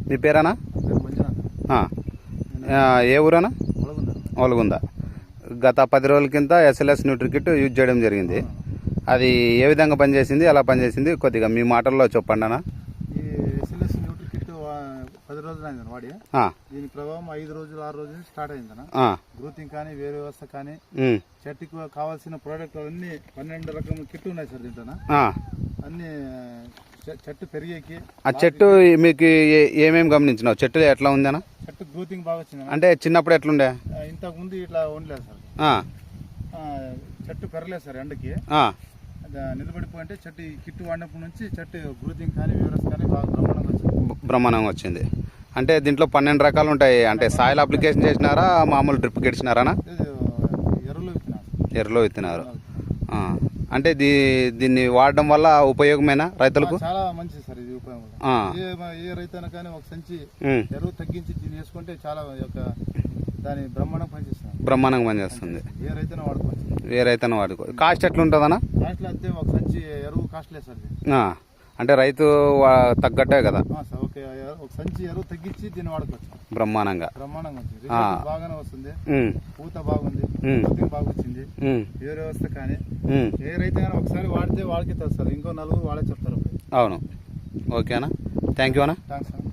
మీ పేరేనా? ఏ ఊరేనా? ఒలగుంద. గత 10 రోజుల కింద ఎస్ఎల్ఎస్ న్యూట్రీ కిట్ యూజ్ చేయడం జరిగింది. అది ఏ విధంగా పనిచేసింది, ఎలా పనిచేసింది కొద్దిగా మీ మాటల్లో చెప్పండి అన్న. ఈ ఎస్ఎల్ఎస్ న్యూట్రీ కిట్ 10 రోజులు అయింది వాడి. దీని ప్రభావం 5 రోజులు 6 రోజులు స్టార్ట్ అయిందన్న. గ్రోతింగ్ కానీ వేరే వ్యవస్థ కానీ చెట్టుకు కావాల్సిన ప్రోడక్ట్ అన్ని 12 రకముల కిట్ ఉన్నాయి సార్ దీంట్లో. అన్ని చెట్టు పెరిగేకి. ఆ చెట్టు మీకు ఏమేమి గమనించినావు? చెట్టు ఎట్లా ఉందనా? చెట్టు గ్రోతింగ్ బాగా వచ్చింది. అంటే చిన్నప్పుడు ఎట్లుండే? ఇంతకు ముందు ఇట్లా ఉండలేదు సార్. చెట్టు పెరగలేదు సార్ ఎండకి. నిలబడిపోయింటే చెట్టు కిట్టు వాడినప్పటి నుంచి చెట్టు గ్రోతింగ్ కానీ వ్యవస్థ కానీ బాగా బ్రహ్మాండంగా వచ్చింది. అంటే దీంట్లో 12 రకాలు ఉంటాయి. అంటే సాయిల్ అప్లికేషన్ చేసినారా, మామూలు డ్రిప్ కిట్సినారా? ఎర్రలో విత్తినారు. అంటే దీన్ని వాడడం వల్ల ఉపయోగమేనా రైతులకు? చాలా మంచిది సార్ ఇది ఉపయోగం. ఏ రైతైనా కానీ ఒక సంచి ఎరువు తగ్గించి దీన్ని వేసుకుంటే చాలా దాని బ్రహ్మాండంగా పనిచేస్తుంది. బ్రహ్మాండంగా పనిచేస్తుంది. ఏ రైతైనా వాడుకోవచ్చు. ఏ రైతైనా వాడుకో. కాస్ట్ ఎట్లా ఉంటుందన్నా? కాస్ట్ అంతే, ఒక సంచి ఎరువు కాస్ట్లే సార్. అంటే రైతు తగ్గట్టే కదా. ఒక సంచి ఎరువు తగ్గించి దీన్ని వాడుకోవచ్చు. బ్రహ్మాండంగా వచ్చింది. బాగానే వస్తుంది. పూత బాగుంది, బాగా వచ్చింది. ఏ వ్యవస్థ కానీ ఏ రైతు కానీ ఒకసారి వాడితే వాళ్ళకి తెలుస్తుంది. ఇంకో 4 వాళ్ళే చెప్తారు. అవును. ఓకేనా? థ్యాంక్ యూ అన్న. థ్యాంక్స్ అన్న.